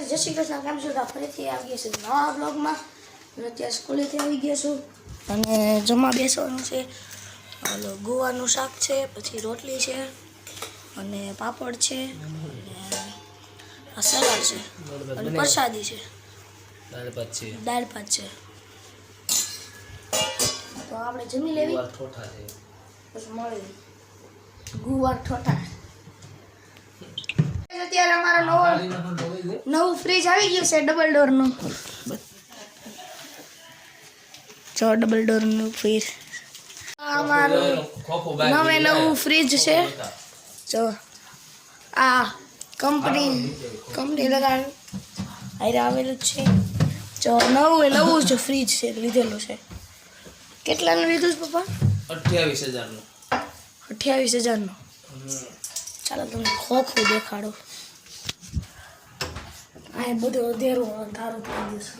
જય શ્રી કૃષ્ણ. કેમ છો? ફરીથી આવી ગયા છે નવા બ્લોગમાં. અત્યારે સ્કૂલેથી આવી ગયા છું અને જમવા બેસવાનું છે. ઓલો ગુવાનું શાક છે, પછી રોટલી છે અને પાપડ છે અને સલાડ છે અને પ્રસાદી છે, દાળ ભાત છે. તો આપણે જમી લેવી. પછી મળી ગુવાર ઠોઠા. અત્યારે અમારો નવું ફ્રીજ આવી ગયું છે, ડબલ ડોરનું. જો ડબલ ડોરનું ફ્રીજ અમારું નવું ફ્રીજ છે. જો આ કંપની લગાડ આયરે આવેલું છે. જો નવું જ ફ્રીજ છે, લીધેલું છે. કેટલાનું લીધું છે પપ્પા? 28,000 28,000 ચાલો તમને ખોખું દેખાડો. આ બધું અંધેરું અંધારું થઈ ગયું છે.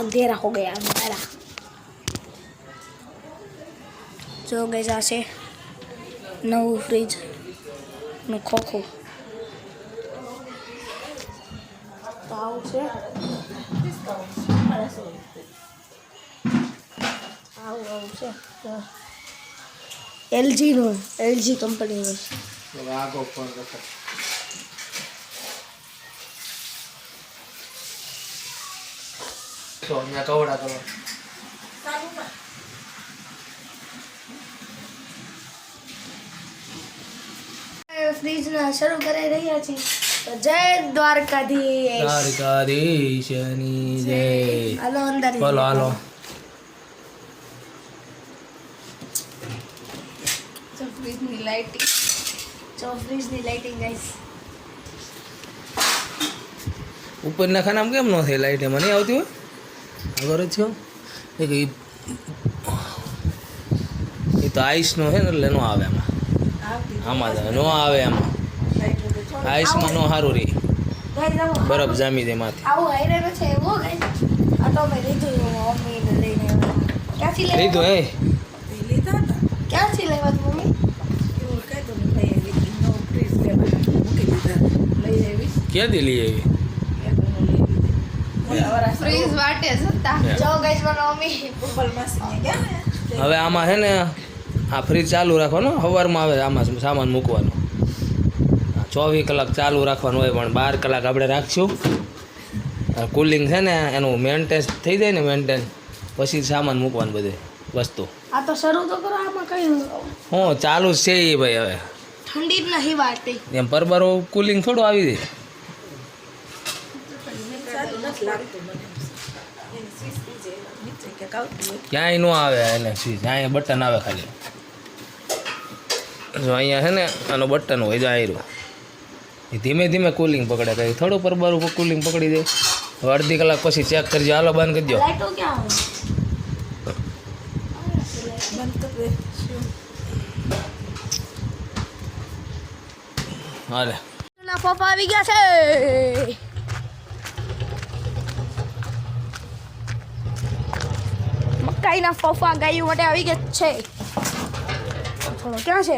અંધેરા હો ગયા અંધારા. જો ગઈ આ છે નવું ફ્રીજ નું ખોખું. તો આવું છે, આવું છે. LG કંપનીનું. ફ્રીજ ના શરૂ કરી રહ્યા છીએ. તો જય દ્વારકાધીશની જય. હાલો અંદર હાલો. ફ્રીજની લાઇટિંગ ગાઈસ. ઉપરના ખાનામાં કેમ ન થઈ લાઈટ? એમાં નહીં આવતી હોય ખબર જ છે એ તો આઈસનો છે ને એટલે ન આવે એમાં. આમાં ન આવે એમાં. આઈસમાં ન સારું રહી, બરફ જામી દે માથે. આવું હાઈરે છે એવો ગાઈસ. આ તો મેં લીધું મમ્મીને લઈને. ક્યાંથી લીધું હે? ક્યાંથી લેવા મમ્મી? ક્યાંથી લઈ આવી? ફ્રીજ વાટે સત્તા. જો ગાઈસ મને મમ્મી હવે આમાં છે ને આ ફ્રીજ ચાલુ રાખવાનું, સવારમાં આવે આમાં સામાન મૂકવાનો. 24 કલાક ચાલુ રાખવાનું હોય, પણ 12 કલાક આપણે રાખશું. કુલિંગ છે ને એનું મેન્ટેન થઈ જાય ને, મેન્ટેન પછી સામાન મૂકવાનું બધે વસ્તુ. આ તો શરૂ તો કરો. આમાં કઈ હું ચાલુ જ છે એ ભાઈ. હવે ઠંડી જ નહીં વાટતી એમ પરબારો કુલિંગ થોડું આવી જાય. ક્યાંય ન આવે એને સ્વિચ. અહીંયા બટન આવે ખાલી. જો અહીંયા છે ને આનો બટન હોય, જો આયરું એ ધીમે ધીમે કુલિંગ પકડે. કંઈ થોડું પરબારું કુલિંગ પકડી દે. હવે અડધી કલાક પછી ચેક કરજો. હાલો બંધ કરી દો. લાઈટો ક્યાં હાલે ના પપ્પા આવી ગયા છે. મકાઈના ફોફા ગાયું માટે આવી ગયા છે. થોડો ક્યાં છે?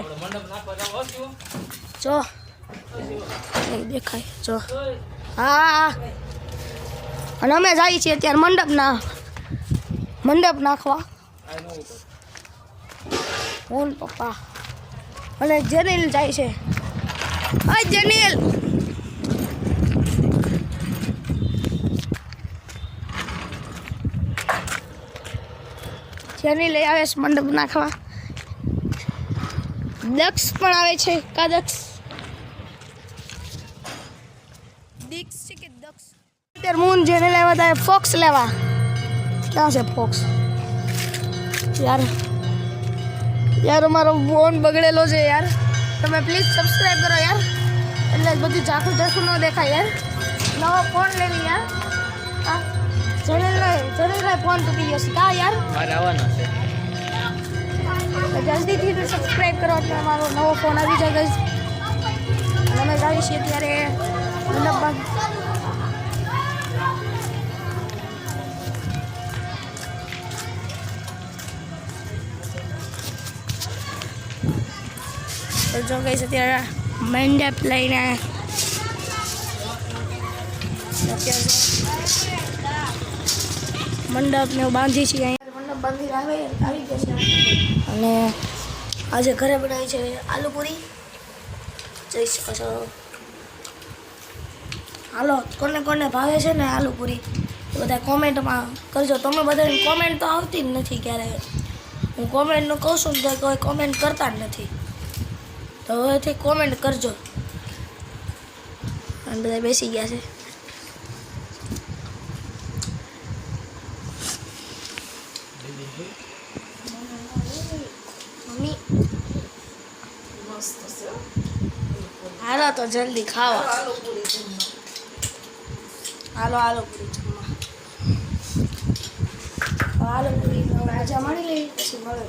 જો નહીં દેખાય. જો હા. અને અમે જઈએ છીએ અત્યારે મંડપ નાખવા. હું પપ્પા અને જેનિલ જાય છે. હા જેનિલ. જેનિલ આવે છે મંડપ નાખવા. દક્ષ પણ આવે છે. કા દક્ષ છે કે દક્ષ? અત્યારે મૂન જેને લેવા થાય ફોક્સ લેવા. ક્યાં છે ફોક્સ? યાર અમારો ફોન બગડેલો છે યાર. તમે પ્લીઝ સબસ્ક્રાઈબ કરો યાર, એટલે બધું ઝાખું ઝાખું ન દેખાય યાર. નવો ફોન લેવી યાર. હા જનરલ ફોન તૂટી ગયો છે. કા યાર મારે આવવાના છે. જલ્દીથી સબસ્ક્રાઈબ કરો એટલે અમારો નવો ફોન આવી જાય ગાઈસ. અમે જઈએ છીએ ત્યારે મંડપમાં. તો જો ગઈ અત્યારે મંડપ લઈને મંડપને બાંધી છીએ અહીંયા મંડપ બાંધી આવી ગયા છે અને આજે ઘરે બનાવી છે આલુપુરી જઈ શકો છો. હાલો કોને કોને ભાવે છે ને આલુપુરી એ બધા કોમેન્ટમાં કરજો. તમે બધાની કોમેન્ટ તો આવતી જ નથી ક્યારે. હું કોમેન્ટનું કહું છું તો કોઈ કોમેન્ટ કરતા જ નથી. તો હવેથી કોમેન્ટ કરજો. અને બધા બેસી ગયા છે. મમ્મી હાલો તો જલ્દી ખાવા. હાલો પૂરી જમવા. હાલો પૂરી આજે મળી લઈ પછી મળે.